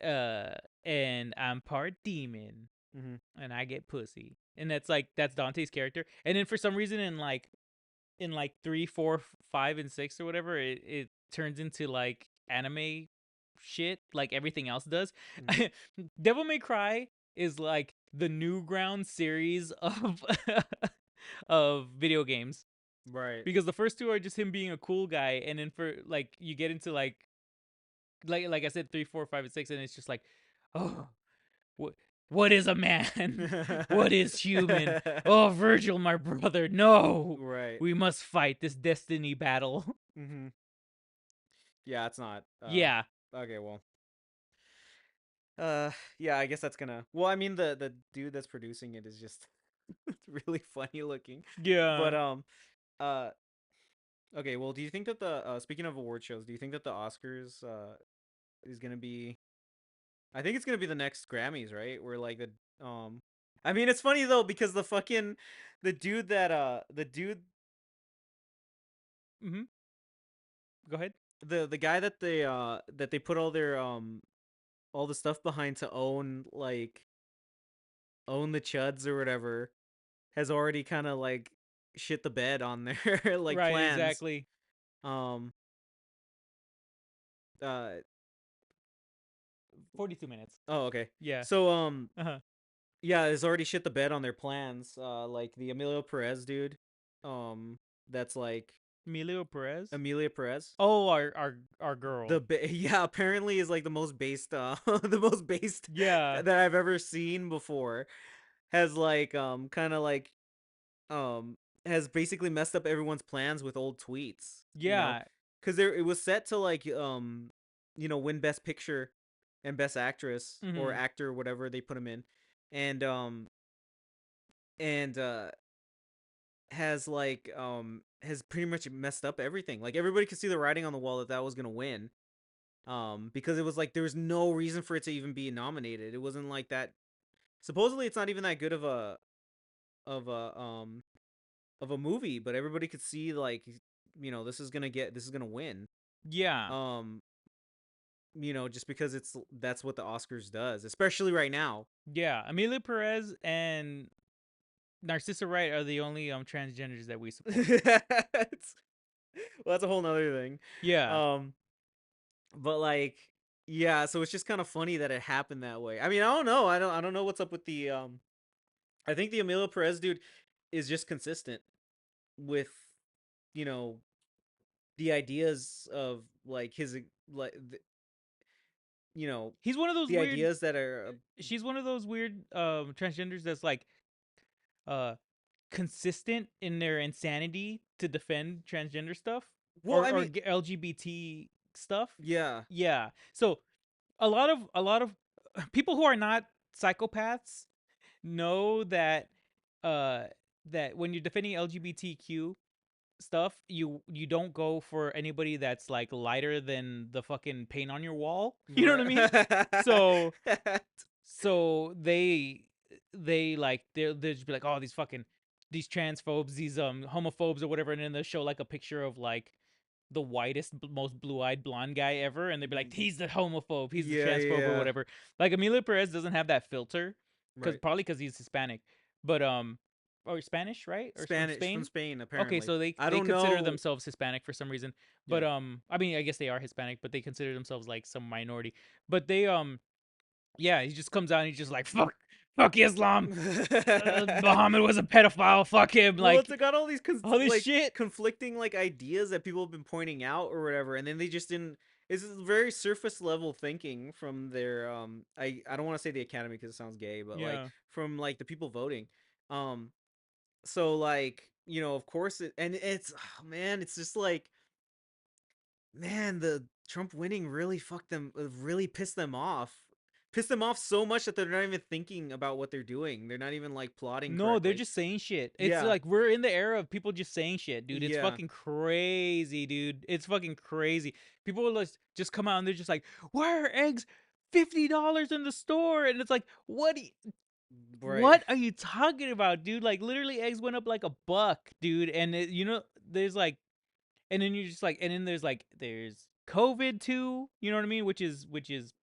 Uh and I'm part demon Mhm. and I get pussy. And that's Dante's character. And then for some reason in like 3, 4, 5, and 6 or whatever, it turns into like anime shit like everything else does. Mhm. Devil May Cry is like the Newground series of of video games Right. because the first two are just him being a cool guy, and then for like you get into like I said 3, 4, 5, and 6, and it's just like, oh, what what is a man? What is human? Oh, Virgil, my brother, no, Right. we must fight this destiny battle. Mhm. Yeah, it's not. Yeah, Okay, well. Yeah, I guess that's gonna. Well, I mean, the dude that's producing it is just really funny looking. But yeah. uh, okay. Well, do you think that the speaking of award shows, do you think that the Oscars is gonna be? I think it's gonna be the next Grammys, right? Where like I mean, it's funny though because the dude Mm-hmm. Go ahead. the guy that they put all the stuff behind to own the chuds or whatever has already kind of like shit the bed on their like Right, plans. exactly. Um. Uh. 42 minutes. Oh, okay. Yeah. So Uh-huh. yeah, has already shit the bed on their plans. Like the Emilio Perez dude. That's like Emilio Perez. Amelia Perez. Oh, our girl. Yeah, apparently is like the most based the most based Yeah. that I've ever seen before. Has like kind of like um has basically messed up everyone's plans with old tweets, Yeah. because there it was set to like win best picture and best actress or Mm-hmm. actor, whatever they put him in, and and has pretty much messed up everything. Like everybody could see the writing on the wall that that was gonna win, because it was like there was no reason for it to even be nominated. It wasn't like that. Supposedly it's not even that good of of a um a movie, but everybody could see like this is gonna win. Yeah. Um, just because that's what the Oscars does, especially right now. Yeah. Emilio Perez and Narcissa Wright are the only transgenders that we support. It's- well, that's a whole nother thing. Yeah. Um, but like, yeah, so it's just kind of funny that it happened that way. I mean, I don't know. I don't know what's up with the I think the Emilio Perez dude is just consistent with you know the ideas of like his like you know He's one of those the weird ideas that are she's one of those weird transgenders that's like uh consistent in their insanity to defend transgender stuff. Well, I or mean, LGBT stuff. yeah. Yeah. So a lot of people who are not psychopaths know that uh that when you're defending LGBTQ stuff, you don't go for anybody that's like lighter than the fucking paint on your wall. You know what I mean? Right. So so they like they'll just be like, oh, these fucking these transphobes, these homophobes or whatever, and then they'll show like a picture of like the whitest, most blue-eyed blonde guy ever, and they'd be like, he's the homophobe, he's the Yeah, transphobe or yeah. whatever. Like Emilio Perez doesn't have that filter, because Right. probably because he's Hispanic, but or Spanish, right, or from Spanish from Spain. Spain, Okay, apparently. so they I they don't consider know. themselves Hispanic for some reason, but Yeah. I mean, I guess they are Hispanic, but they consider themselves like some minority. But they yeah, he just comes out and he's just like, fuck Islam. Muhammad was a pedophile. Fuck him. Well, Like it's got all these all this like shit. conflicting like ideas that people have been pointing out or whatever, and then they just didn't. It's very surface level thinking from their I don't want to say the academy because it sounds gay, but like Yeah. from like the people voting. Um, so like of course and it's oh, man, it's just like man, the Trump winning really fucked them, really pissed them off. Pissed them off so much that they're not even thinking about what they're doing. They're not even like plotting No, they're correctly. just saying shit. It's Yeah, like we're in the era of people just saying shit, dude. It's yeah, fucking crazy, dude. It's fucking crazy. People will just come out and they're just like, "Why are eggs $50 in the store?" And it's like, right. what are you talking about, dude? Like literally, eggs went up like a buck, dude. And there's like and then you're just like, and then there's COVID too, you know what I mean? Which is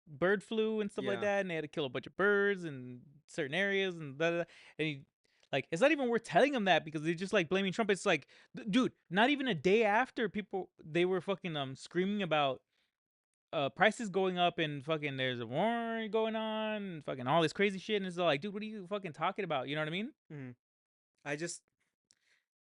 bird flu and stuff like Yeah. that, and they had to kill a bunch of birds in certain areas and blah, blah, blah. And like it's not even worth telling them that because they're just like blaming Trump. It's like, dude, not even a day after people they were fucking screaming about prices going up and fucking there's a war going on and fucking all this crazy shit, and it's all like, dude, what are you fucking talking about? You know what I mean? Mhm. I just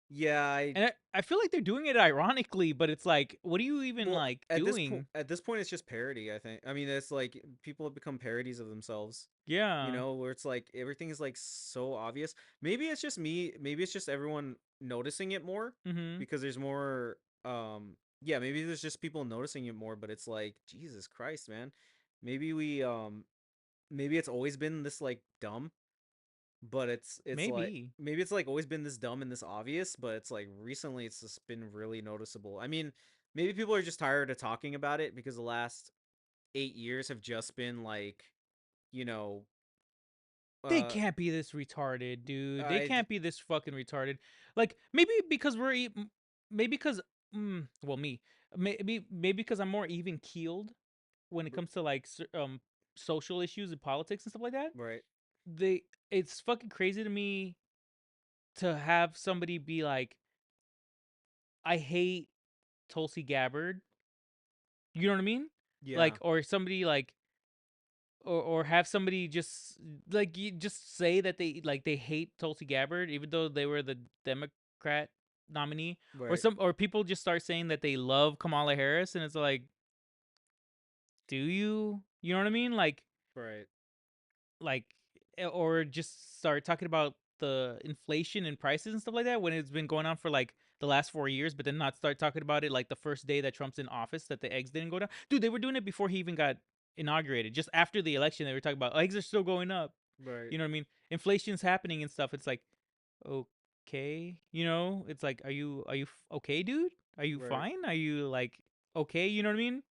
yeah, I And I feel like they're doing it ironically, but it's like, what are you even well like doing? at this point it's just parody, I think. I mean, it's like people have become parodies of themselves. Yeah. Where it's like everything is like so obvious. Maybe it's just me, maybe it's just everyone noticing it more Mhm. because there's more yeah, maybe there's just people noticing it more, but it's like Jesus Christ, man. Maybe we maybe it's always been this like dumb, but it's like Maybe. maybe it's like always been this dumb and this obvious, but it's like recently it's just been really noticeable. I mean, maybe people are just tired of talking about it because the last 8 years have just been like, you know, They uh, can't be this retarded, dude. They I can't be this fucking retarded. Like maybe because maybe because well me maybe because I'm more even keeled when it comes to like social issues and politics and stuff like that. right, They It's fucking crazy to me to have somebody be like, I hate Tulsi Gabbard. You know what I mean? yeah, Like, or somebody like, or have somebody just like you just say that they hate Tulsi Gabbard even though they were the Democrat nominee, or right, or people just start saying that they love Kamala Harris, and it's like, do you? You know what I mean? right, Like or just start talking about the inflation and prices and stuff like that when it's been going on for like the last 4 years, but then not start talking about it like the first day that Trump's in office that the eggs didn't go down. Dude, they were doing it before he even got inaugurated. Just after the election, they were talking about eggs are still going up. right, You know what I mean? Inflation's happening and stuff. It's like, okay, it's like, are you okay, dude? Are you right, fine? Are you like okay? You know what I mean?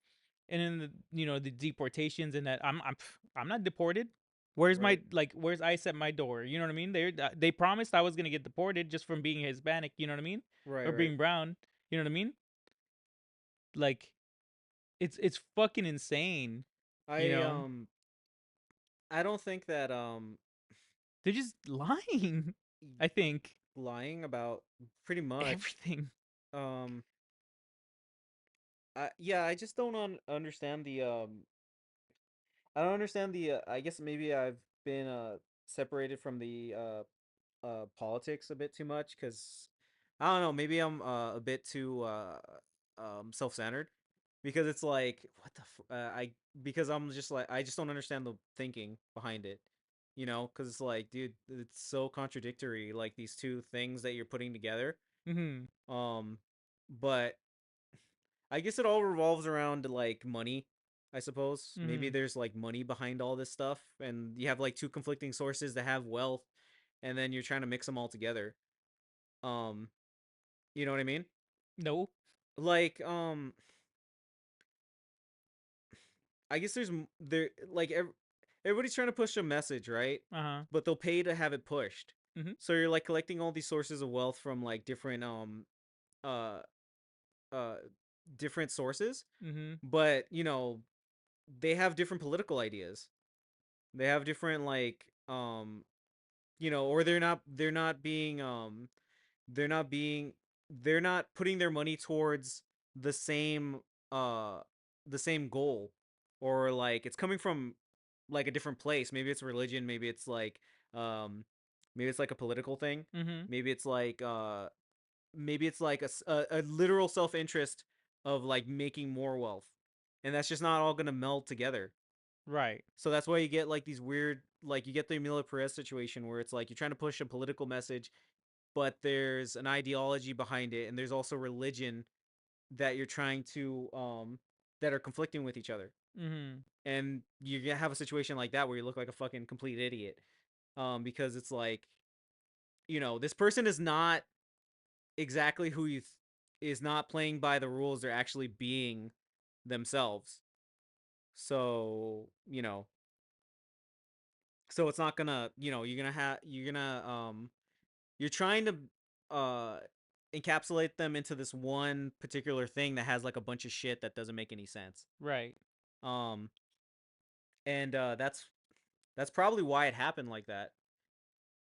And then the deportations and that I'm not deported. Where's my right, like where's ice at my door? You know what I mean? They promised I was gonna get deported just from being Hispanic. You know what I mean? right, Or right. being brown. You know what I mean? Like it's fucking insane. You I know? I don't think that They're just lying. I think lying about pretty much. everything. Um, yeah, I just don't understand the I don't understand the I guess maybe I've been separated from the politics a bit too much because I don't know, maybe I'm a bit too self-centered because it's like I because I'm just like I just don't understand the thinking behind it. Because it's like, dude, it's so contradictory, like these two things that you're putting together. Hmm. Um, but I guess it all revolves around like money, I suppose. Maybe Mhm. there's like money behind all this stuff, and you have like two conflicting sources that have wealth, and then you're trying to mix them all together. Um, you know what I mean? No. Like, I guess there like everybody's trying to push a message, right? Uh-huh. But they'll pay to have it pushed. Mhm. So you're like collecting all these sources of wealth from like uh uh different sources, Mhm. but they have different political ideas. They have different like or they're not being they're not being they're not putting their money towards the same uh the same goal, or like it's coming from like a different place. Maybe it's religion, um maybe it's like a political thing. Mhm. Maybe it's like a literal self-interest of like making more wealth, and that's just not all going to meld together. Right. So that's why you get like these weird, like you get the Emilio Perez situation where it's like you're trying to push a political message, but there's an ideology behind it, and there's also religion that you're trying to that are conflicting with each other, Mhm. and you're gonna have a situation like that where you look like a fucking complete idiot, because it's like this person is not exactly who is not playing by the rules. They're actually being themselves. So so it's not gonna you're trying to uh encapsulate them into this one particular thing that has like a bunch of shit that doesn't make any sense. Right. um and that's probably why it happened like that.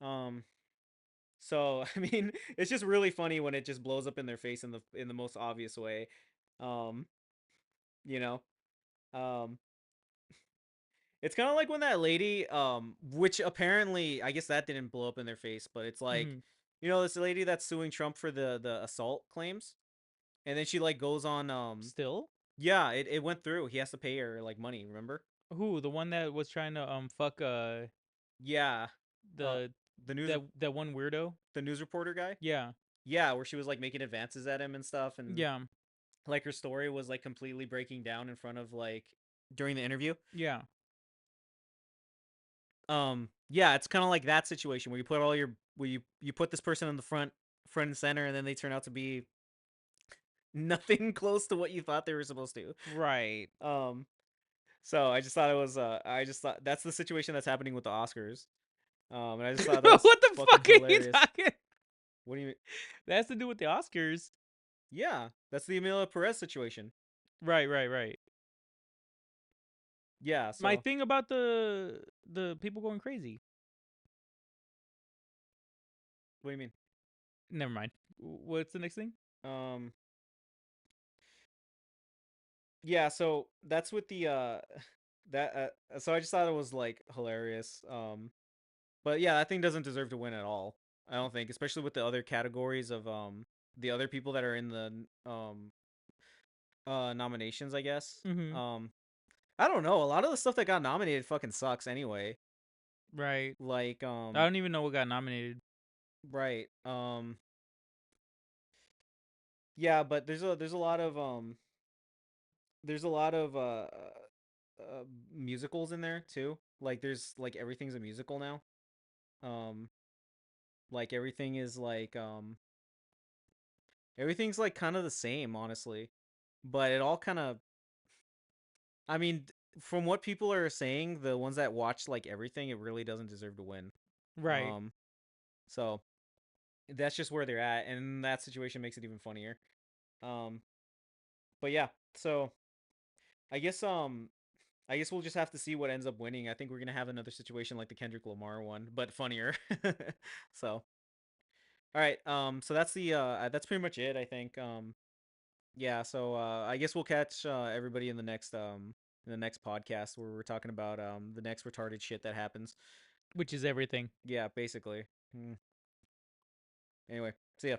um so I mean, it's just really funny when it just blows up in their face in the most obvious way. um you know um it's kind of like when that lady, which apparently I guess that didn't blow up in their face, but it's like, Mhm. this lady that's suing Trump for the assault claims, and then she like goes on, Still? yeah, it went through. He has to pay her like money, remember? Who? The one that was trying to fuck Yeah, uh, the the news that one weirdo? the news reporter guy. Yeah. Yeah, where she was like making advances at him and stuff, and Yeah. like her story was like completely breaking down in front of like during the interview. Yeah. Yeah, it's kind of like that situation where you put this person in the front and center, and then they turn out to be nothing close to what you thought they were supposed to. Right. um so I just thought that's the situation that's happening with the Oscars. And I just thought that was What the fucking fuck are you hilarious. talking? What do you mean? That has to do with the Oscars. Yeah, that's the Emilia Perez situation. Right, right, right. Yeah, My so thing about the people going crazy. what do you mean? Never mind. What's the next thing? um yeah, so that's with the that so I just thought it was like hilarious. But yeah, that thing doesn't deserve to win at all. I don't think, especially with the other categories of the other people that are in the nominations, I guess. Mhm. I don't know. A lot of the stuff that got nominated fucking sucks anyway. Right. Like I don't even know what got nominated. right. Yeah, but there's a lot of musicals in there too. Like there's like everything's a musical now. Um like everything's like kind of the same, honestly. But it all kind of, I mean, from what people are saying, the ones that watch like everything, it really doesn't deserve to win. Right. Um, so that's just where they're at, and that situation makes it even funnier. Um, but yeah, so I guess I guess we'll just have to see what ends up winning. I think we're gonna have another situation like the Kendrick Lamar one, but funnier. So all right, so that's pretty much it, I think. Yeah, so I guess we'll catch everybody in the next podcast where we're talking about the next retarded shit that happens. Which is everything. Yeah, basically. Anyway, see ya.